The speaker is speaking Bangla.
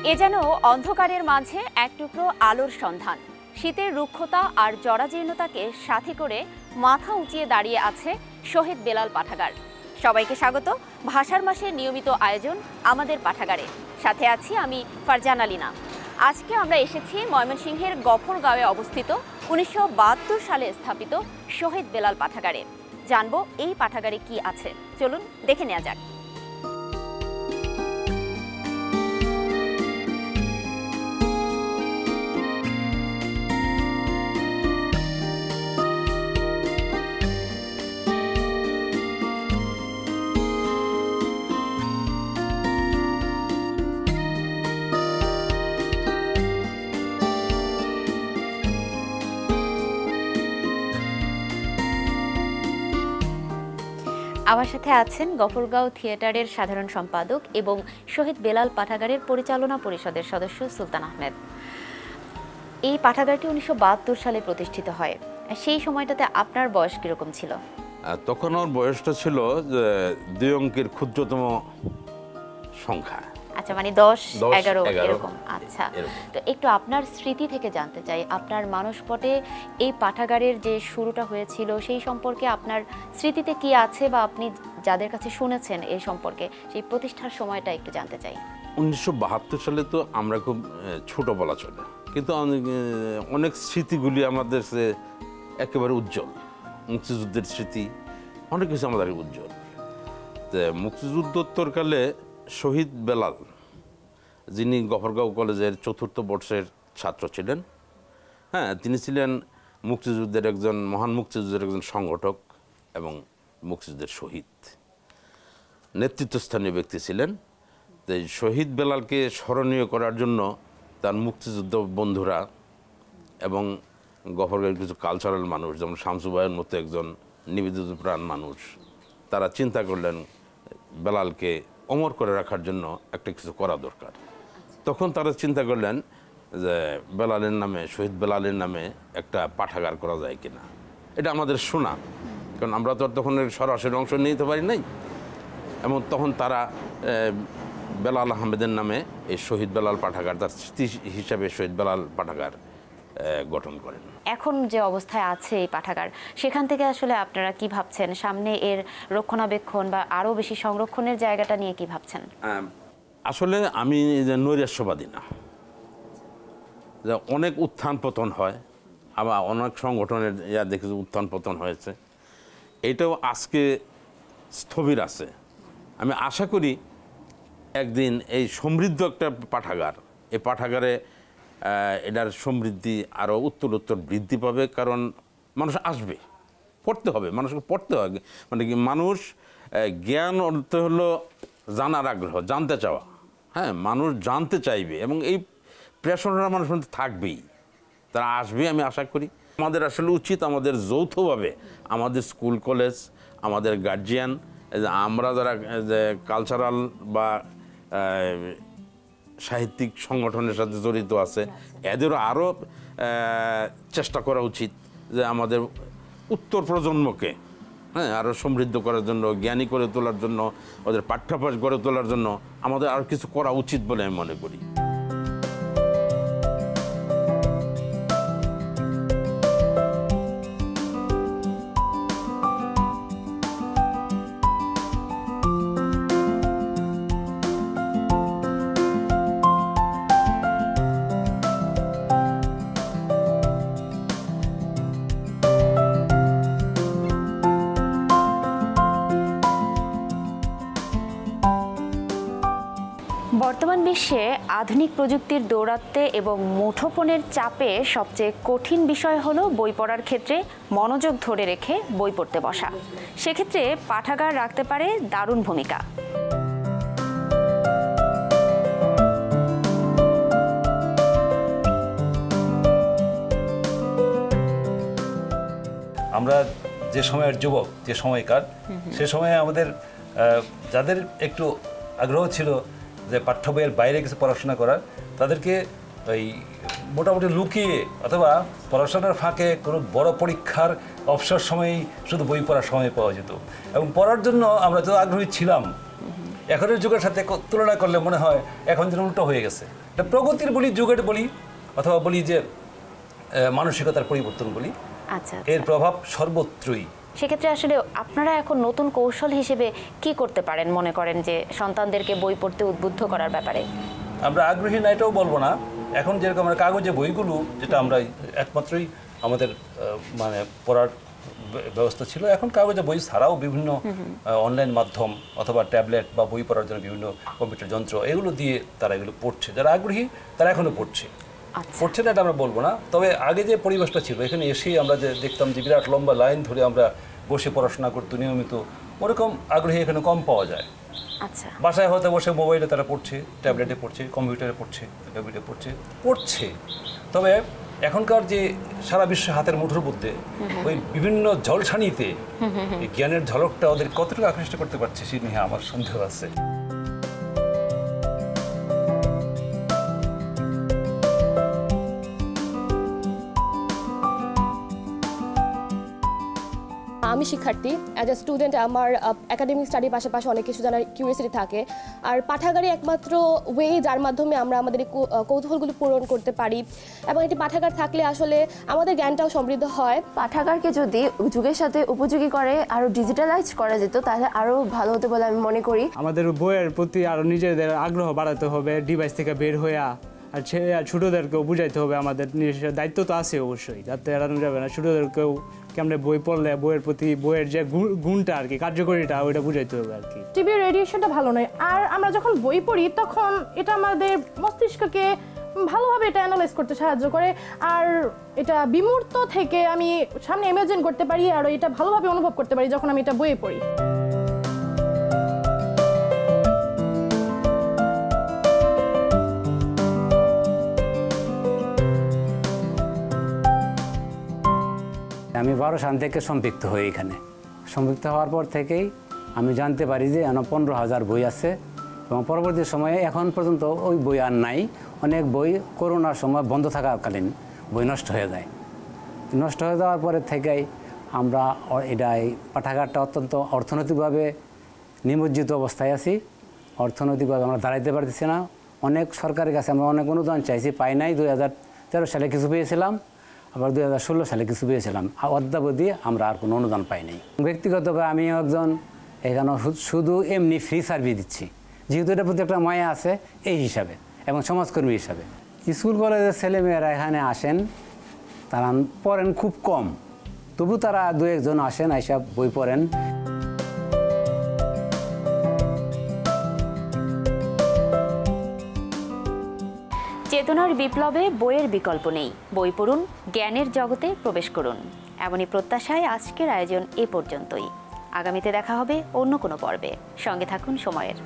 এ যেন অন্ধকারের মাঝে এক টুকরো আলোর সন্ধান। শীতের রুক্ষতা আর জরাজীর্ণতাকে সাথী করে মাথা উঁচিয়ে দাঁড়িয়ে আছে শহীদ বেলাল পাঠাগার। সবাইকে স্বাগত ভাষার মাসের নিয়মিত আয়োজন আমাদের পাঠাগারে। সাথে আছি আমি ফারজানা লিনা। আজকে আমরা এসেছি ময়মনসিংহের গফরগাঁওয়ে অবস্থিত 1972 সালে স্থাপিত শহীদ বেলাল পাঠাগারে। জানবো এই পাঠাগারে কি আছে, চলুন দেখে নেওয়া যাক। আমার সাথে আছেন গফরগাঁও থিয়েটারের সাধারণ সম্পাদক এবং শহীদ বেলাল পাঠাগারের পরিচালনা পরিষদের সদস্য সুলতান আহমেদ। এই পাঠাগারটি 1972 সালে প্রতিষ্ঠিত হয়। সেই সময়টাতে আপনার বয়স কিরকম ছিল? তখন আমার বয়সটা ছিল 2 অঙ্কের ক্ষুদ্রতম সংখ্যা। আচ্ছা, মানে 10-11 এরকম। আচ্ছা, তো একটু আপনার স্মৃতি থেকে জানতে চাই, আপনার মানসপটে এই পাঠাগারের যে শুরুটা হয়েছিল সেই সম্পর্কে আপনার স্মৃতিতে কি আছে, বা আপনি যাদের কাছে শুনেছেন এই সম্পর্কে সেই প্রতিষ্ঠার সময়টা একটু জানতে চাই। 1972 সালে তো আমরা খুব ছোট বলা চলে, কিন্তু অনেক স্মৃতিগুলি আমাদের একেবারে উজ্জ্বল। মুক্তিযুদ্ধের স্মৃতি অনেক কিছু আমাদের উজ্জ্বল। মুক্তিযুদ্ধোত্তরকালে শহীদ বেলাল, যিনি গফরগাঁও কলেজের 4র্থ বর্ষের ছাত্র ছিলেন, তিনি ছিলেন মুক্তিযুদ্ধের একজন মহান মুক্তিযুদ্ধের একজন সংগঠক এবং মুক্তিযুদ্ধের শহীদ, নেতৃত্বস্থানীয় ব্যক্তি ছিলেন। তো শহীদ বেলালকে স্মরণীয় করার জন্য তার মুক্তিযুদ্ধ বন্ধুরা এবং গফরগাঁওয়ের কিছু কালচারাল মানুষ, যেমন শামসু ভাইয়ের মতো একজন নিবেদিত প্রাণ মানুষ, তারা চিন্তা করলেন বেলালকে অমর করে রাখার জন্য একটা কিছু করা দরকার। তখন তারা চিন্তা করলেন যে বেলালের নামে, শহীদ বেলালের নামে একটা পাঠাগার করা যায় কিনা। এটা আমাদের শোনা, কারণ আমরা তো তখন সরাসরি অংশ নিতে পারি নাই। এবং তখন তারা বেলাল আহমেদের নামে এই শহীদ বেলাল পাঠাগার, তার স্মৃতি হিসাবে শহীদ বেলাল পাঠাগার গঠন করেন। এখন যে অবস্থায় আছে এই পাঠাগার, সেখান থেকে আসলে আপনারা কি ভাবছেন? সামনে এর রক্ষণাবেক্ষণ বা আরো বেশি সংরক্ষণের জায়গাটা নিয়ে কি ভাবছেন? আসলে আমি নৈরাশ্যবাদী না, যে অনেক উত্থান পতন হয়, আবার অনেক সংগঠনের দেখেছি উত্থান পতন হয়েছে। এটাও আজকে স্থবির আছে। আমি আশা করি একদিন এই সমৃদ্ধ একটা পাঠাগার, এই পাঠাগারে এটার সমৃদ্ধি আরও উত্তরোত্তর বৃদ্ধি পাবে। কারণ মানুষ আসবে, পড়তে হবে, মানুষকে পড়তে হবে। মানে কি, মানুষ জ্ঞান অর্থ হলো জানার আগ্রহ, জানতে চাওয়া। মানুষ জানতে চাইবে এবং এই প্রেশনটা মানুষের মধ্যে থাকবেই, তারা আসবে আমি আশা করি। আমাদের আসলে উচিত আমাদের যৌথভাবে, আমাদের স্কুল কলেজ, আমাদের গার্জিয়ান, আমরা যারা কালচারাল বা সাহিত্যিক সংগঠনের সাথে জড়িত আছে, এদেরও আরও চেষ্টা করা উচিত যে আমাদের উত্তর প্রজন্মকে আরও সমৃদ্ধ করার জন্য, জ্ঞানী করে তোলার জন্য, ওদের পাঠ্যাভ্যাস গড়ে তোলার জন্য আমাদের আরও কিছু করা উচিত বলে আমি মনে করি। বর্তমান বিশ্বে আধুনিক প্রযুক্তির দৌরাত্ম্যে এবং মুঠোফোনের চাপে সবচেয়ে কঠিন বিষয় হলো বই পড়ার ক্ষেত্রে মনোযোগ ধরে রেখে বই পড়তে বসা। সেক্ষেত্রে পাঠাগার রাখতে পারে দারুণ ভূমিকা। আমরা যে সময়ের যুবক, যে সময়কার, সে সময়ে আমাদের যাদের একটু আগ্রহ ছিল যে পাঠ্য বইয়ের বাইরে কিছু পড়াশোনা করার, তাদেরকে ওই মোটামুটি লুকিয়ে অথবা পড়াশোনার ফাঁকে কোনো বড় পরীক্ষার অবসর সময়ই শুধু বই পড়ার সময় পাওয়া যেত। এবং পড়ার জন্য আমরা তো আগ্রহী ছিলাম, এখনের যুগের সাথে তুলনা করলে মনে হয় এখন যেন উল্টো হয়ে গেছে। এটা প্রগতির বলি, যুগের বলি, অথবা বলি যে মানসিকতার পরিবর্তন বলি, আচ্ছা, এর প্রভাব সর্বত্রই। সেক্ষেত্রে আসলে আপনারা এখন নতুন কৌশল হিসেবে কি করতে পারেন মনে করেন যে সন্তানদেরকে বই পড়তে উদ্বুদ্ধ করার ব্যাপারে? আমরা আগ্রহী না এটাও বলবো না। এখন যেরকম আমরা কাগজে বইগুলো, যেটা আমরা একমাত্রই আমাদের মানে পড়ার ব্যবস্থা ছিল, এখন কাগজে বই ছাড়াও বিভিন্ন অনলাইন মাধ্যম অথবা ট্যাবলেট বা বই পড়ার জন্য বিভিন্ন কম্পিউটার যন্ত্র, এগুলো দিয়ে তারা এগুলো পড়ছে। যারা আগ্রহী তারা এখনও পড়ছে। পড়ছে না এটা আমরা বলবো না, তবে আগে যে পরিবেশটা ছিল, এখানে এসেই আমরা যে দেখতাম যে বিরাট লম্বা লাইন ধরে আমরা বসে পড়াশোনা করতে নিয়মিত, ওরকম আগ্রহী এখানে কম পাওয়া যায়। আচ্ছা, বাসায় হয়তো বসে মোবাইলে তারা পড়ছে, ট্যাবলেটে পড়ছে, কম্পিউটারে পড়ছে, ল্যাপটপে পড়ছে। তবে এখনকার যে সারা বিশ্ব হাতের মুঠোর মধ্যে ওই বিভিন্ন ঝলসানিতে এই জ্ঞানের ঝলকটা ওদের কতটুকু আকৃষ্ট করতে পারছে সে নিয়ে আমার সন্দেহ আছে। আমি শিক্ষার্থী, অ্যাজ এ স্টুডেন্ট আমার একাডেমিক স্টাডির পাশাপাশি অনেক কিছু জানার কিউরিয়াসিটি থাকে। আর পাঠাগারে একমাত্র ওয়ে যার মাধ্যমে আমরা আমাদের কৌতূহলগুলো পূরণ করতে পারি, এবং একটি পাঠাগার থাকলে আসলে আমাদের জ্ঞানটাও সমৃদ্ধ হয়। পাঠাগারকে যদি যুগের সাথে উপযোগী করে আরও ডিজিটালাইজ করা যেত তাহলে আরও ভালো হতে বলে আমি মনে করি। আমাদের বইয়ের প্রতি আরও নিজেদের আগ্রহ বাড়াতে হবে, ডিভাইস থেকে বের হয়ে, আর ছোটোদেরকেও বুঝাইতে হবে। আমাদের নিজস্ব দায়িত্ব তো আছে অবশ্যই, যাতে এড়ানো যাবে না। ছোটোদেরকেও কেমন বই পড়লে বইয়ের প্রতি বইয়ের যে গুণটা আর কি, কার্যকরীটা, ওইটা বুঝাইতে হবে আর কি। টিভির রেডিয়েশনটা ভালো নয়, আর আমরা যখন বই পড়ি তখন এটা আমাদের মস্তিষ্ককে ভালোভাবে এটা অ্যানালাইজ করতে সাহায্য করে, আর এটা বিমূর্ত থেকে আমি সামনে ইমাজিন করতে পারি, আর এটা ভালোভাবে অনুভব করতে পারি যখন আমি এটা বইয়ে পড়ি। আমি 12 সাল থেকে সম্পৃক্ত হই। এখানে সম্পৃক্ত হওয়ার পর থেকেই আমি জানতে পারি যে 15,000 বই আছে, এবং পরবর্তী সময়ে এখন পর্যন্ত ওই বই আর নাই। অনেক বই করোনার সময় বন্ধ থাকাকালীন বই নষ্ট হয়ে যায়। নষ্ট হয়ে যাওয়ার পরে থেকেই আমরা এই পাঠাগারটা অত্যন্ত অর্থনৈতিকভাবে নিমজ্জিত অবস্থায় আছি। অর্থনৈতিকভাবে আমরা দাঁড়াইতে পারতেছি না। অনেক সরকারের কাছে আমরা অনেক অনুদান চাইছি, পাই নাই। 2013 সালে কিছু পেয়েছিলাম, আবার 2016 সালে কিছু পেয়েছিলাম। অদ্যাবধি আমরা আর কোনো অনুদান পাই নাই। ব্যক্তিগতভাবে আমি একজন এখানে শুধু এমনি ফ্রি সার্ভিস দিচ্ছি, যেহেতু এটার প্রতি একটা মায়া আছে এই হিসাবে, এবং সমাজকর্মী হিসাবে। স্কুল কলেজের ছেলেমেয়েরা এখানে আসেন, তারা পড়েন খুব কম, তবু তারা 2-1 জন আসেন, আইসা বই পড়েন। চেতনার বিপ্লবে বইয়ের বিকল্প নেই। বই পড়ুন, জ্ঞানের জগতে প্রবেশ করুন। এমনই প্রত্যাশায় আজকের আয়োজন এ পর্যন্তই। আগামীতে দেখা হবে অন্য কোনো পর্বে। সঙ্গে থাকুন সময়ের।